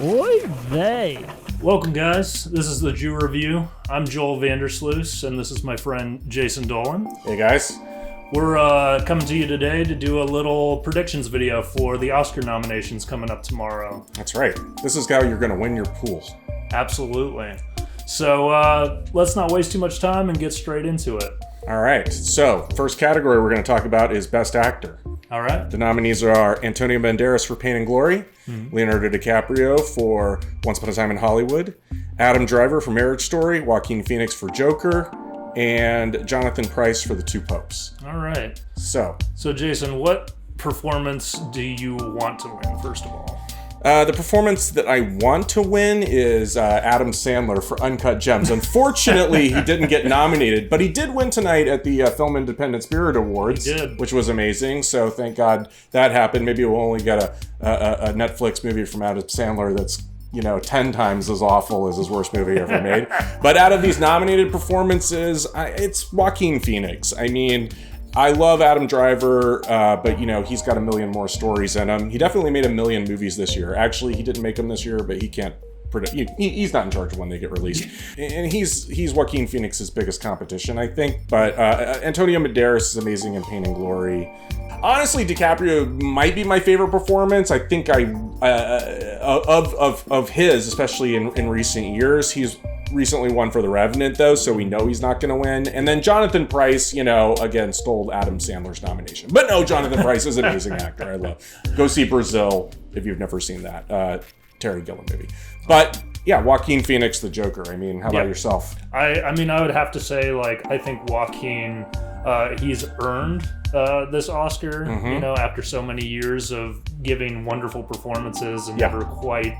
Oy vey. Welcome, guys. This is the Jew Review. I'm Joel Vandersloos, and this is my friend Jason Dolan. Hey, guys. We're coming to you today to do a little predictions video for the Oscar nominations coming up tomorrow. That's right. This is how you're going to win your pool. Absolutely. So let's not waste too much time and get straight into it. All right. So, first category we're going to talk about is Best Actor. All right. The nominees are Antonio Banderas for Pain and Glory, Leonardo DiCaprio for Once Upon a Time in Hollywood, Adam Driver for Marriage Story, Joaquin Phoenix for Joker, and Jonathan Pryce for The Two Popes. All right. So Jason, what performance do you want to win, first of all? The performance that I want to win is Adam Sandler for Uncut Gems. Unfortunately, he didn't get nominated, but he did win tonight at the Film Independent Spirit Awards, which was amazing. So thank God that happened. Maybe we'll only get a Netflix movie from Adam Sandler that's 10 times as awful as his worst movie ever made. But out of these nominated performances, it's Joaquin Phoenix. I mean, I love Adam Driver, but he's got a million more stories in him. He definitely made a million movies this year. Actually, he didn't make them this year, but he can't predict. He's not in charge of when they get released. And he's Joaquin Phoenix's biggest competition, I think. But Antonio Banderas is amazing in Pain and Glory. Honestly, DiCaprio might be my favorite performance. I think of his, especially in recent years. He's recently won for The Revenant, though, so we know he's not going to win. And then Jonathan Pryce, again, stole Adam Sandler's nomination. But no, Jonathan Pryce is an amazing actor. I love. Go see Brazil if you've never seen that. Terry Gilliam movie. But yeah, Joaquin Phoenix, the Joker. I mean, how about yourself? I mean, I would have to say, I think Joaquin, he's earned this Oscar, after so many years of giving wonderful performances and never quite,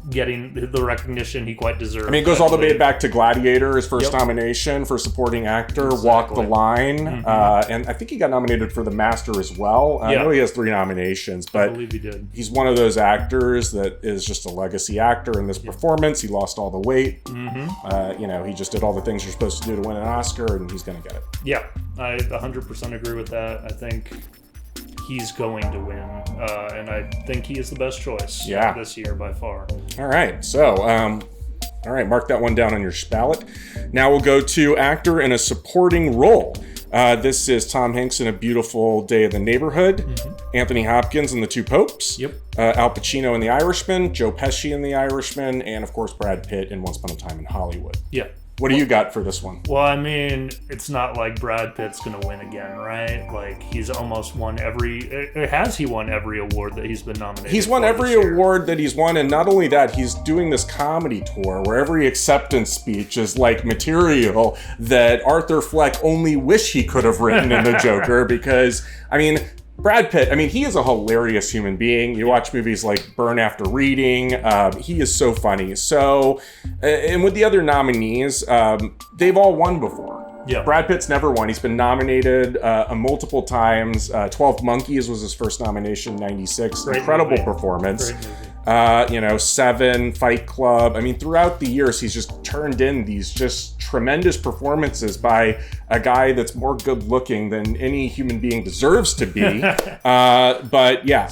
getting the recognition he quite deserves. I mean, it goes all the way back to Gladiator, his first nomination for supporting actor, Walk the Line, and I think he got nominated for The Master as well. I know he has 3 nominations, but I believe he did. He's one of those actors that is just a legacy actor in this performance. He lost all the weight. He just did all the things you're supposed to do to win an Oscar, and he's going to get it. Yeah, I 100% agree with that. I think he's going to win, and I think he is the best choice this year by far. All right, so mark that one down on your ballot. Now we'll go to actor in a supporting role. This is Tom Hanks in A Beautiful Day in the Neighborhood, Anthony Hopkins in The Two Popes, Al Pacino in The Irishman, Joe Pesci in The Irishman, and of course Brad Pitt in Once Upon a Time in Hollywood. Yeah. What do you got for this one? Well, I mean, it's not like Brad Pitt's going to win again, right? He's almost won has he won every award that he's been nominated for? He's won every award that he's won, and not only that, he's doing this comedy tour where every acceptance speech is like material that Arthur Fleck only wish he could have written in The Joker, because, I mean, Brad Pitt, he is a hilarious human being. You watch movies like Burn After Reading. He is so funny. So, and with the other nominees, they've all won before. Yeah. Brad Pitt's never won. He's been nominated multiple times. 12 Monkeys was his first nomination in 96. Great Incredible movie. performance. Great movie. Seven, Fight Club. I mean, throughout the years, he's just turned in these just tremendous performances by a guy that's more good looking than any human being deserves to be. But yeah,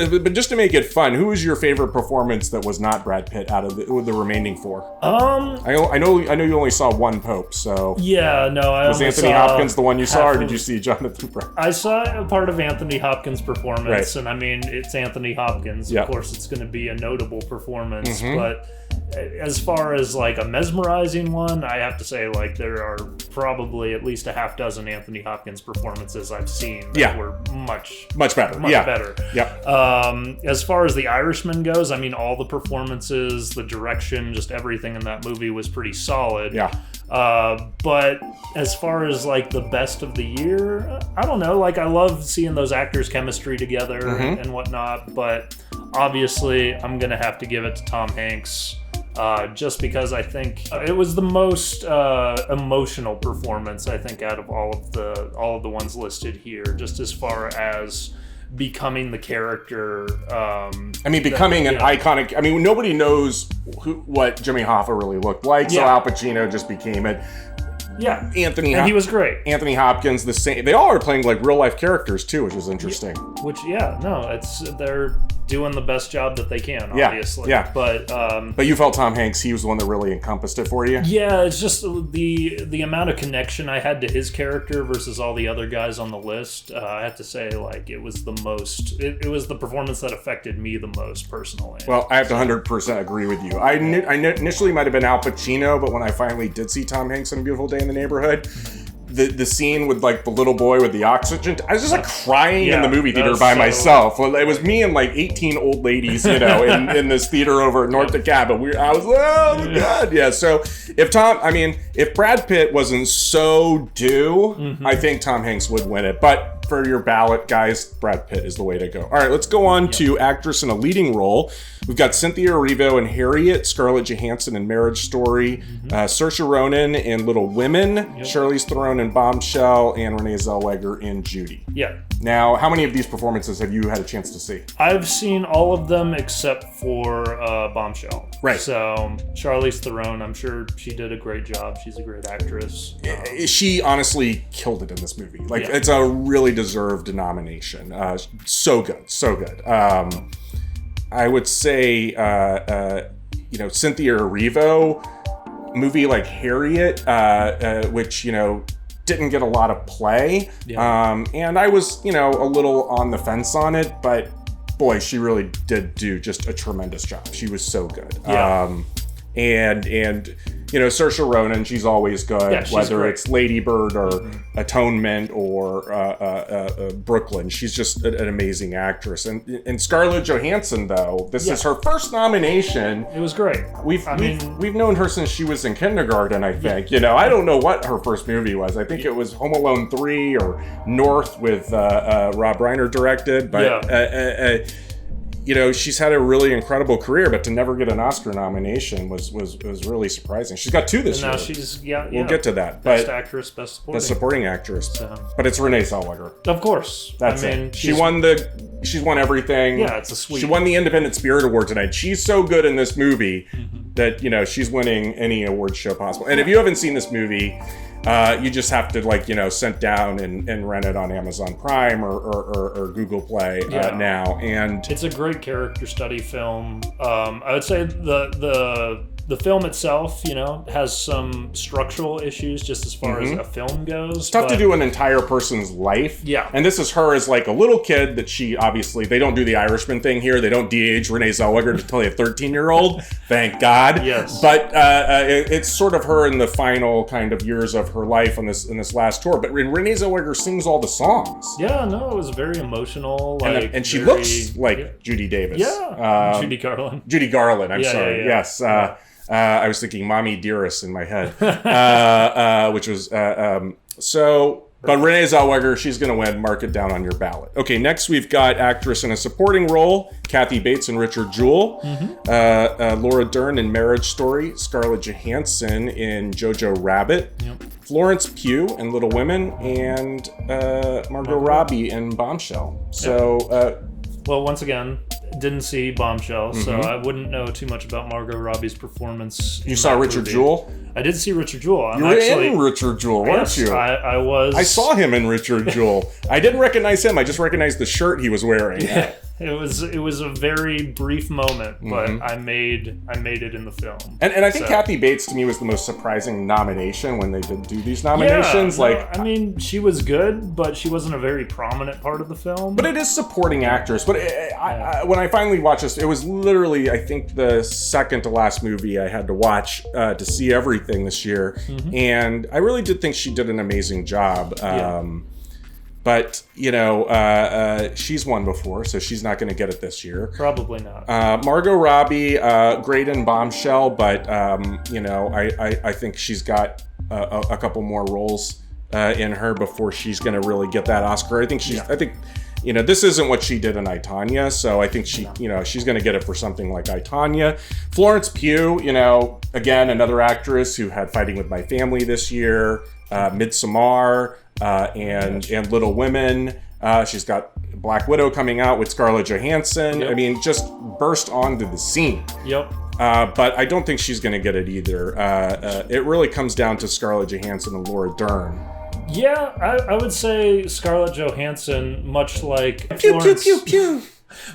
but just to make it fun, who is your favorite performance that was not Brad Pitt out of the remaining 4? I know you only saw one Pope, so yeah, no, was Anthony Hopkins the one you saw, or did you see Jonathan Pryce? I saw a part of Anthony Hopkins' performance, and I mean, it's Anthony Hopkins. Of course, it's going to be a notable performance, but as far as a mesmerizing one, I have to say there are probably at least a half dozen Anthony Hopkins performances I've seen that were much better. Better. Yeah. As far as The Irishman goes, I mean, all the performances, the direction, just everything in that movie was pretty solid. Yeah. But as far as the best of the year, I don't know. I love seeing those actors' chemistry together and whatnot. But obviously, I'm gonna have to give it to Tom Hanks, just because I think it was the most emotional performance, I think, out of all of the ones listed here. Just as far as becoming the character. Becoming an iconic. I mean, nobody knows what Jimmy Hoffa really looked like, so Al Pacino just became it. Yeah, he was great. Anthony Hopkins, the same. They all are playing real life characters too, which is interesting. They're doing the best job that they can, obviously. Yeah. But you felt Tom Hanks, he was the one that really encompassed it for you? Yeah, it's just the amount of connection I had to his character versus all the other guys on the list. I have to say, like, it was the most. It was the performance that affected me the most personally. Well, I have to 100% agree with you. I initially might have been Al Pacino, but when I finally did see Tom Hanks in A Beautiful Day in the Neighborhood, the scene with like the little boy with the oxygen, I was just like crying in the movie theater by myself. Well, it was me and like 18 old ladies, you know, in this theater over at North DeKalb, and I was like, oh my god, yeah. So if Brad Pitt wasn't so due, I think Tom Hanks would win it. But for your ballot, guys, Brad Pitt is the way to go. All right, let's go on to actress in a leading role. We've got Cynthia Erivo in Harriet, Scarlett Johansson in Marriage Story, Saoirse Ronan in Little Women, Charlize Theron in Bombshell, and Renee Zellweger in Judy. Yeah. Now, how many of these performances have you had a chance to see? I've seen all of them except for Bombshell. Right. So Charlize Theron, I'm sure she did a great job. She's a great actress. She honestly killed it in this movie. Like, it's a really deserved nomination. So good. I would say, Cynthia Erivo, movie like Harriet, which, didn't get a lot of play. And I was, a little on the fence on it, but boy, she really did do just a tremendous job. She was so good. And Saoirse Ronan, she's always good, whether great. It's Lady Bird or Atonement or Brooklyn. She's just an amazing actress. And Scarlett Johansson, though, this is her first nomination. It was great. We've known her since she was in kindergarten, I think. I don't know what her first movie was. I think it was Home Alone 3 or North with Rob Reiner directed. But she's had a really incredible career, but to never get an Oscar nomination was really surprising. She's got 2 this year. Now she's We'll get to that. Best actress, best supporting. Best supporting actress. But it's Renee Zellweger. Of course. That's it. She's won everything. Yeah, it's a sweet. She won the Independent Spirit Award tonight. She's so good in this movie that she's winning any award show possible. And if you haven't seen this movie, you just have to sit down and rent it on Amazon Prime or Google Play now. And it's a great character study film. I would say the film itself, has some structural issues just as far as a film goes. It's tough to do an entire person's life. Yeah. And this is her as like a little kid that she obviously, they don't do the Irishman thing here. They don't de-age Renee Zellweger to play a 13-year-old. Thank God. Yes. But it's sort of her in the final kind of years of her life in this last tour. But Renee Zellweger sings all the songs. Yeah, no, it was very emotional. And she looks like Judy Davis. Yeah. Judy Garland. Judy Garland, I'm sorry. Yeah. Yes. I was thinking Mommy Dearest in my head, which was, but Renee Zellweger, she's going to win. Mark it down on your ballot. Okay, next we've got actress in a supporting role, Kathy Bates and Richard Jewell, Laura Dern in Marriage Story, Scarlett Johansson in Jojo Rabbit, Florence Pugh in Little Women, and Margot Robbie in Bombshell. So, well, once again, didn't see Bombshell, so I wouldn't know too much about Margot Robbie's performance. You saw Richard Jewell? I did see Richard Jewell. You were in Richard Jewell, weren't you? I was. I saw him in Richard Jewell. I didn't recognize him. I just recognized the shirt he was wearing. Yeah. It was a very brief moment, but I made it in the film. And I think Kathy Bates to me was the most surprising nomination when they did do these nominations. She was good, but she wasn't a very prominent part of the film. But it is supporting actress. But when I finally watched this, it was literally, I think, the second to last movie I had to watch to see everything this year. And I really did think she did an amazing job. But, she's won before, so she's not going to get it this year. Probably not. Margot Robbie, great in Bombshell, but, I think she's got a couple more roles in her before she's going to really get that Oscar. I think this isn't what she did in I, Tonya, so I think she's going to get it for something like I, Tonya. Florence Pugh, again, another actress who had Fighting with My Family this year, Midsommar, and Little Women. She's got Black Widow coming out with Scarlett Johansson. Yep. I mean, just burst onto the scene. Yep. But I don't think she's going to get it either. It really comes down to Scarlett Johansson and Laura Dern. Yeah, I would say Scarlett Johansson, much like Pew, Florence. pew, pew, pew.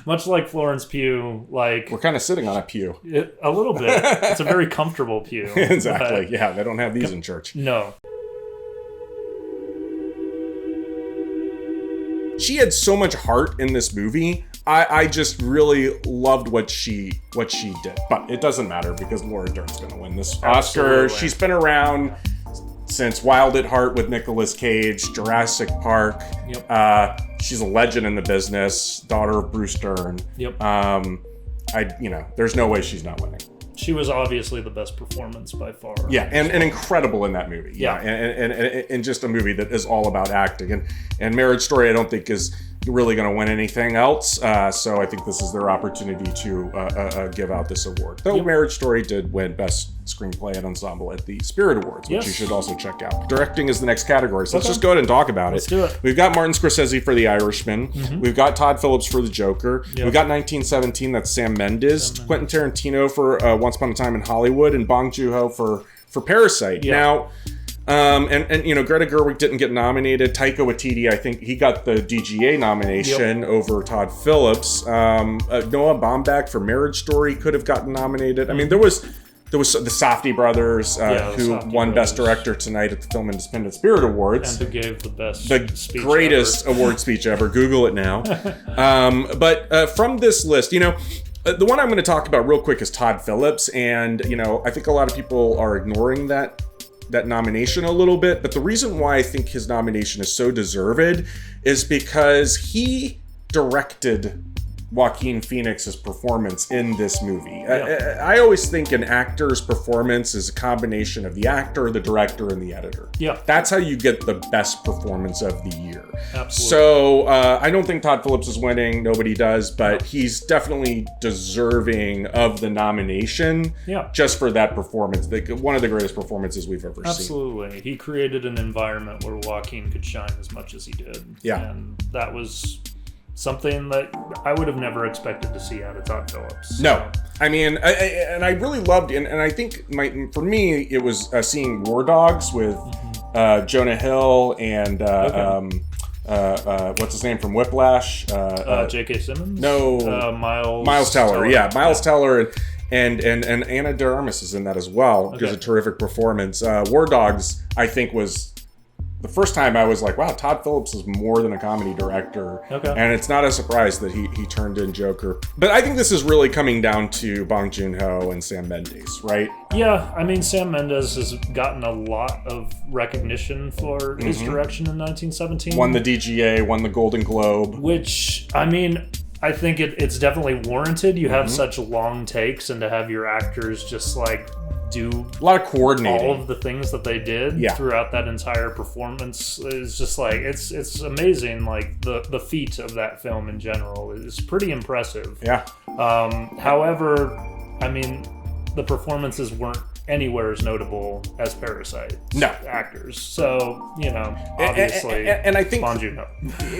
Much like Florence Pugh, like... We're kind of sitting on a pew. A little bit. It's a very comfortable pew. Exactly. Yeah, they don't have these in church. No. She had so much heart in this movie. I just really loved what she did. But it doesn't matter because Laura Dern's going to win this Oscar. She's been around since Wild at Heart with Nicolas Cage, Jurassic Park. Yep. She's a legend in the business, daughter of Bruce Dern. Yep. There's no way she's not winning. She was obviously the best performance by far. Yeah, and incredible in that movie. Yeah. And just a movie that is all about acting. And Marriage Story, I don't think is really going to win anything else. So I think this is their opportunity to give out this award. Though Marriage Story did win Best Screenplay and Ensemble at the Spirit Awards, which you should also check out. Directing is the next category, so let's just go ahead and talk about it. Let's do it. We've got Martin Scorsese for The Irishman. We've got Todd Phillips for The Joker. We've got 1917, that's Sam Mendes. Quentin Tarantino for Once Upon a Time in Hollywood, and Bong Joon-ho for Parasite. Now, Greta Gerwig didn't get nominated. Taika Waititi, I think he got the DGA nomination over Todd Phillips. Noah Baumbach for Marriage Story could have gotten nominated. I mean, there was the Safdie brothers who won Best Director tonight at the Film Independent Spirit Awards. And who gave the greatest award speech ever. Google it now. But from this list, the one I'm going to talk about real quick is Todd Phillips, and I think a lot of people are ignoring that nomination a little bit, but the reason why I think his nomination is so deserved is because he directed Joaquin Phoenix's performance in this movie. I always think an actor's performance is a combination of the actor, the director, and the editor. Yeah. That's how you get the best performance of the year. Absolutely. So I don't think Todd Phillips is winning. Nobody does, but he's definitely deserving of the nomination just for that performance. One of the greatest performances we've ever seen. Absolutely. He created an environment where Joaquin could shine as much as he did. Yeah. And that was something that I would have never expected to see out of Todd Phillips. No. I mean, I really loved, and I think for me, it was seeing War Dogs with Jonah Hill and what's his name from Whiplash? J.K. Simmons? No. Miles Teller. Yeah, Miles Teller and Ana de Armas is in that as well. Gives a terrific performance. War Dogs, I think, was the first time I was like, wow, Todd Phillips is more than a comedy director. And it's not a surprise that he turned in Joker. But I think this is really coming down to Bong Joon-ho and Sam Mendes, right? Yeah, I mean, Sam Mendes has gotten a lot of recognition for his direction in 1917. Won the DGA, won the Golden Globe. Which, I mean, I think it's definitely warranted. You have such long takes, and to have your actors just like do a lot of coordinating, all of the things that they did throughout that entire performance is just like it's amazing. Like the feat of that film in general is pretty impressive. However, I mean, the performances weren't anywhere as notable as Parasite actors. So, obviously, and I think Bong Joon-ho.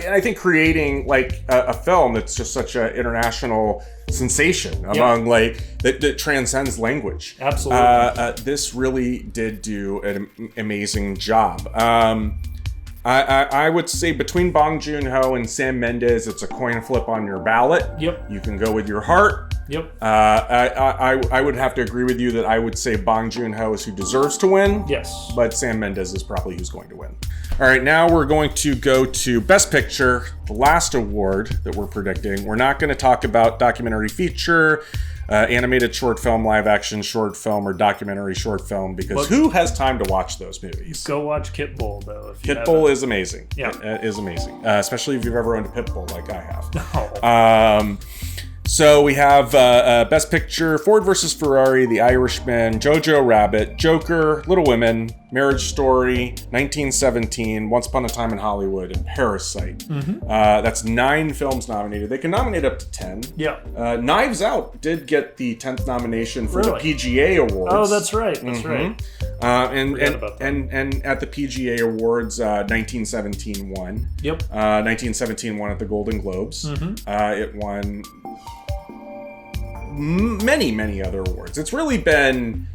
And I think creating like a film that's just such an international sensation among that transcends language. Absolutely. This really did do an amazing job. I would say between Bong Joon-ho and Sam Mendes, it's a coin flip on your ballot. You can go with your heart. I would have to agree with you that I would say Bong Joon-ho is who deserves to win. But Sam Mendes is probably who's going to win. All right, now we're going to go to Best Picture, the last award that we're predicting. We're not going to talk about documentary feature, animated short film, live action short film, or documentary short film, because who has time to watch those movies? Go watch Kit Bull, though. If you Pitbull is amazing. It is amazing, especially if you've ever owned a Pitbull like I have. So we have Best Picture, Ford vs. Ferrari, The Irishman, Jojo Rabbit, Joker, Little Women, Marriage Story, 1917, Once Upon a Time in Hollywood, and Parasite. That's 9 films nominated. They can nominate up to 10. Knives Out did get the 10th nomination for the PGA Awards. Oh, that's right. That's right. And at the PGA Awards, 1917 won. 1917 won at the Golden Globes. It won many other awards. It's really been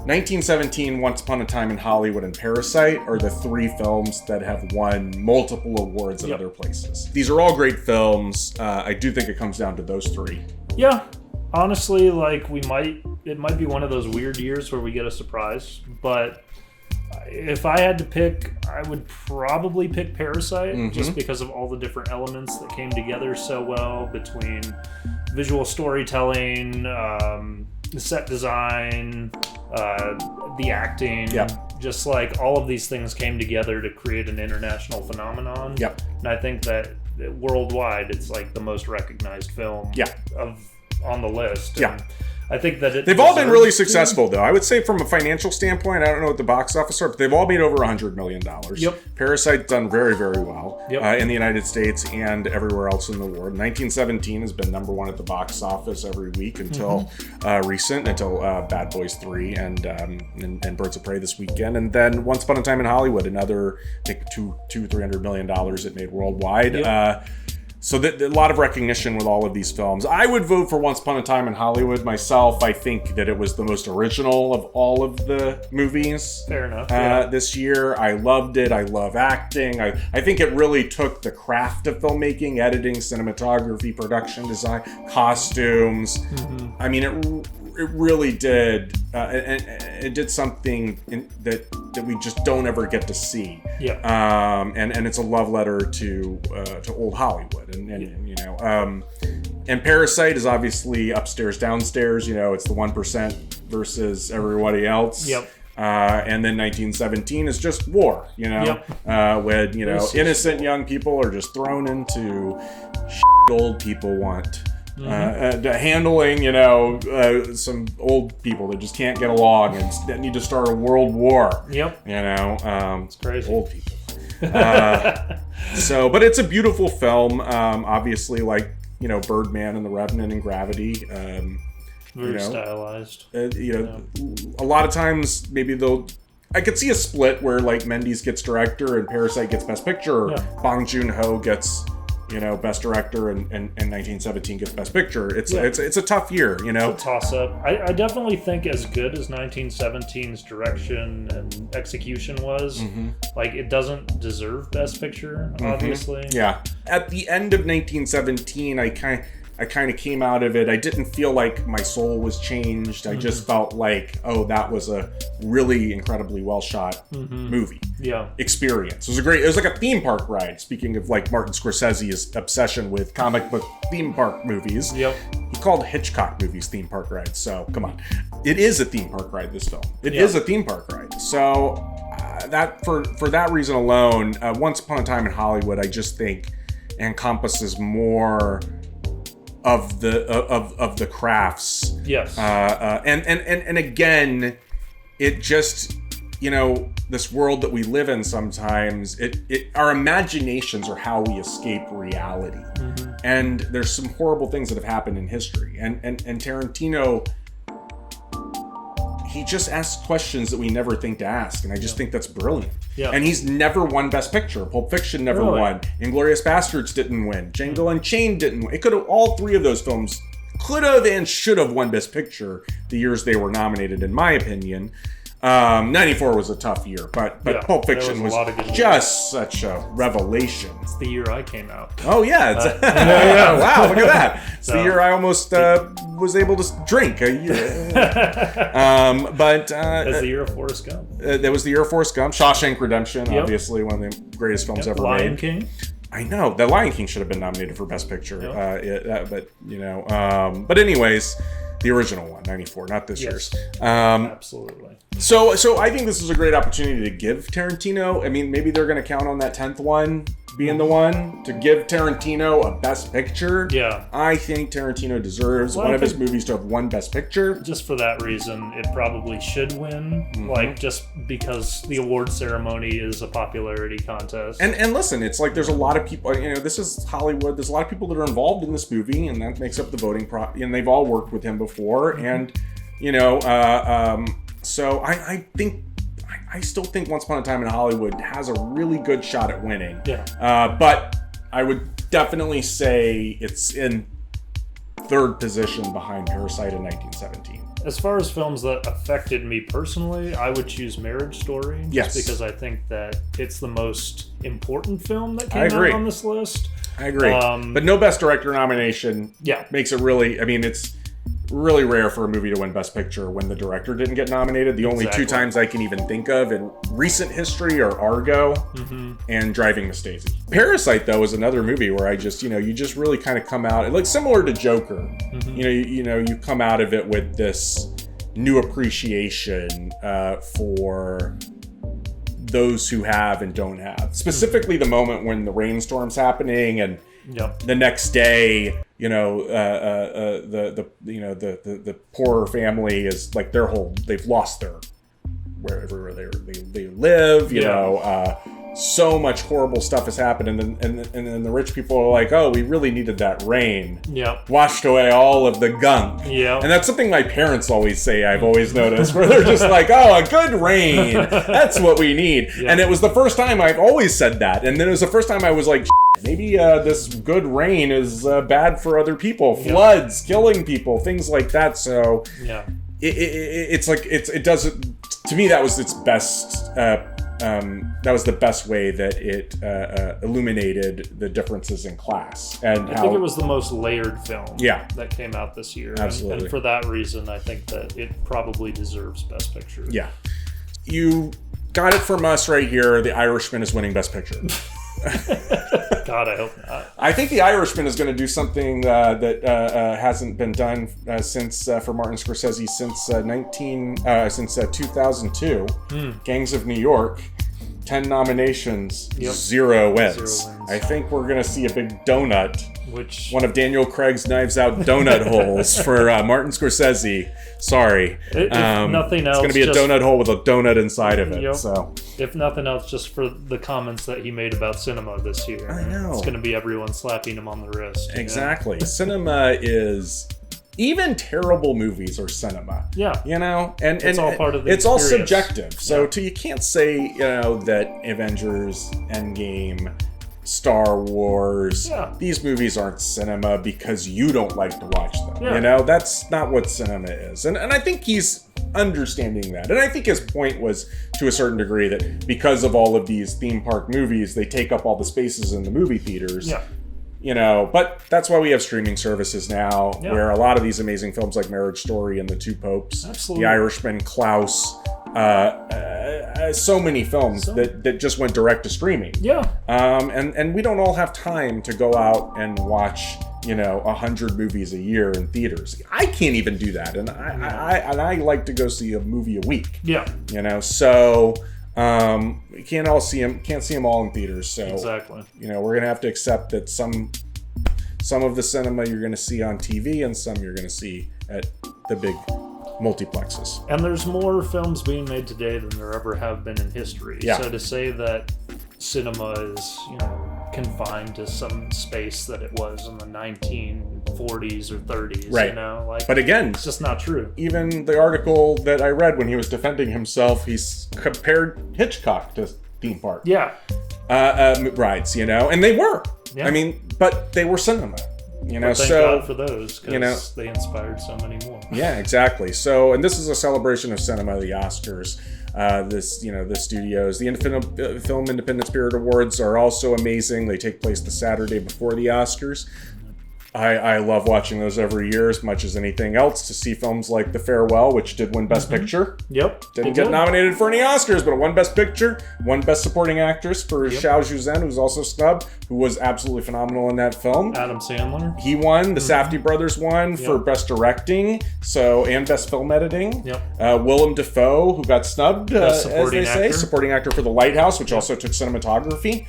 1917, Once Upon a Time in Hollywood, and Parasite are the 3 films that have won multiple awards in other places. These are all great films. I do think it comes down to those 3. Yeah. Honestly, like, it might be one of those weird years where we get a surprise, but if I had to pick, I would probably pick Parasite, just because of all the different elements that came together so well between visual storytelling, the set design, the acting, just like all of these things came together to create an international phenomenon. Yep. And I think that worldwide, it's like the most recognized film on the list. Yeah. And I think that they've all been really successful, though. I would say from a financial standpoint, I don't know what the box office are, but they've all made over $100 million. Yep. Parasite's done very, very well in the United States and everywhere else in the world. 1917 has been number 1 at the box office every week until until Bad Boys 3 and Birds of Prey this weekend. And then Once Upon a Time in Hollywood, another, I think, $300 million it made worldwide. Yep. So a lot of recognition with all of these films. I would vote for Once Upon a Time in Hollywood myself. I think that it was the most original of all of the movies. Fair enough. This year. I loved it. I love acting. I think it really took the craft of filmmaking, editing, cinematography, production design, costumes. I mean, it really did. And it did something that we just don't ever get to see. Yeah. And it's a love letter to old Hollywood. And Parasite is obviously upstairs, downstairs. It's the 1% versus everybody else. Yep. And then 1917 is just war. When innocent young people are just thrown into old people want. Handling, some old people that just can't get along and that need to start a world war. Yep. It's crazy. Old people. But it's a beautiful film. Obviously, like, Birdman and The Revenant and Gravity. Very stylized. A lot of times, maybe I could see a split where, like, Mendes gets director and Parasite gets Best Picture, or Bong Joon-ho gets Best Director, and 1917 gets Best Picture. It's a tough year, It's a toss-up. I definitely think as good as 1917's direction and execution was, like, it doesn't deserve Best Picture, obviously. Yeah. At the end of 1917, I kind of came out of it. I didn't feel like my soul was changed. I just felt like, that was a really incredibly well shot movie. Yeah. Experience. It was like a theme park ride. Speaking of, like, Martin Scorsese's obsession with comic book theme park movies. Yep. He called Hitchcock movies theme park rides. So come on, it is a theme park ride. This film. It is a theme park ride. So that for that reason alone, Once Upon a Time in Hollywood, I just think encompasses more of the crafts. Yes. And again, it just, this world that we live in sometimes, our imaginations are how we escape reality. And there's some horrible things that have happened in history. And Tarantino, he just asks questions that we never think to ask. And I just think that's brilliant. Yeah. And he's never won Best Picture. Pulp Fiction never won. Inglourious Bastards didn't win. Django Unchained didn't win. It could have, all 3 of those films could have and should have won Best Picture the years they were nominated, in my opinion. 94 was a tough year, but Pulp Fiction was just such a revelation. It's the year I came out. Oh yeah, wow, look at that. It's the year I almost was able to drink. But that's the year of Forrest Gump. That was the year of Forrest Gump. Shawshank Redemption, obviously one of the greatest films ever Lion made. King. I know, The Lion King should have been nominated for Best Picture, but anyways, the original one, 94, not this year's. Absolutely. So I think this is a great opportunity to give Tarantino, I mean, maybe they're going to count on that 10th one being the one to give Tarantino a Best Picture. Yeah. I think Tarantino deserves one of his movies to have won Best Picture. Just for that reason, it probably should win. Like, just because the award ceremony is a popularity contest. And listen, it's like there's a lot of people, this is Hollywood. There's a lot of people that are involved in this movie, and that makes up the voting and they've all worked with him before. And, so I still think Once Upon a Time in Hollywood has a really good shot at winning. Yeah. But I would definitely say it's in 3rd position behind Parasite in 1917. As far as films that affected me personally, I would choose Marriage Story. Just because I think that it's the most important film that came out on this list. I agree. But no Best Director nomination makes it really... I mean, it's really rare for a movie to win Best Picture when the director didn't get nominated. The only two times I can even think of in recent history are Argo and Driving Miss Daisy. Parasite, though, is another movie where I just, you just really kind of come out... It looks similar to Joker. You come out of it with this new appreciation for those who have and don't have. Specifically the moment when the rainstorm's happening and the next day, the poorer family is like they've lost their wherever they live. So much horrible stuff has happened, and then the rich people are like, oh, we really needed that rain. Washed away all of the gunk. And that's something my parents always say, I've always noticed, where they're just like, oh, a good rain. That's what we need. And it was the first time I've always said that. And then it was the first time I was like, maybe this good rain is bad for other people. Floods, killing people, things like that. So it doesn't, to me, that was its best... that was the best way that it illuminated the differences in class. And I think it was the most layered film that came out this year. Absolutely. And for that reason, I think that it probably deserves Best Picture. Yeah. You got it from us right here. The Irishman is winning Best Picture. God, I hope not. I think The Irishman is going to do something that hasn't been done since for Martin Scorsese since 2002. Gangs of New York, 10 nominations, 0 wins. I think we're going to see a big donut. One of Daniel Craig's Knives Out donut holes for Martin Scorsese. Sorry. If nothing else, it's going to be a donut hole with a donut inside of it. So, if nothing else, just for the comments that he made about cinema this year. I know. It's going to be everyone slapping him on the wrist. Exactly. Cinema is... Even terrible movies are cinema. And it's all part of the it's experience. All subjective. So you can't say, that Avengers, Endgame... Star Wars, these movies aren't cinema because you don't like to watch them. That's not what cinema is. And I think he's understanding that. And I think his point was, to a certain degree, that because of all of these theme park movies, they take up all the spaces in the movie theaters. But that's why we have streaming services now, where a lot of these amazing films like Marriage Story and The Two Popes, The Irishman, Klaus, so many films that just went direct to streaming. And we don't all have time to go out and watch 100 movies a year in theaters. I can't even do that, and I like to go see a movie a week. So we can't see them all in theaters. So we're gonna have to accept that some of the cinema you're gonna see on TV and some you're gonna see at the big multiplexes. And there's more films being made today than there ever have been in history. So to say that cinema is, confined to some space that it was in the 1940s or 30s, but again, it's just not true. Even the article that I read when he was defending himself, he's compared Hitchcock to theme park rides, and they were. I mean, but they were cinema. Thank God for those, because they inspired so many more. Yeah, exactly. So, and this is a celebration of cinema, the Oscars. The studios, the Film Independent Spirit Awards are also amazing. They take place the Saturday before the Oscars. I love watching those every year as much as anything else, to see films like The Farewell, which did win Best Picture. Didn't get nominated for any Oscars, but it won Best Picture, won Best Supporting Actress for Xiao Zhuzhen, who's also snubbed, who was absolutely phenomenal in that film. Adam Sandler. He won. The Safdie brothers won for Best Directing, and Best Film Editing. Willem Dafoe, who got snubbed, as they say, supporting actor for The Lighthouse, which also took cinematography.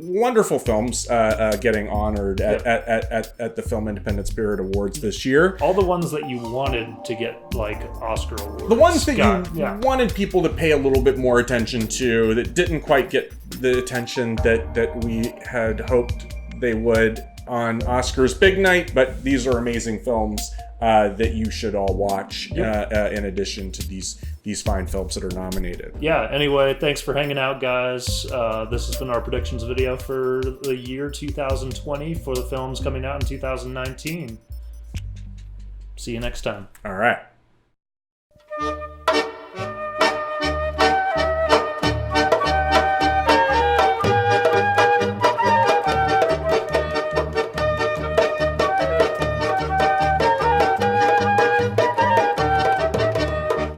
Wonderful films getting honored at the Film Independent Spirit Awards this year. All the ones that you wanted to get Oscar awards. The ones that you wanted people to pay a little bit more attention to, that didn't quite get the attention that we had hoped they would on Oscars big night, but these are amazing films that you should all watch in addition to these fine films that are nominated. Anyway, thanks for hanging out, guys. This has been our predictions video for the year 2020 for the films coming out in 2019. See you next time. All right.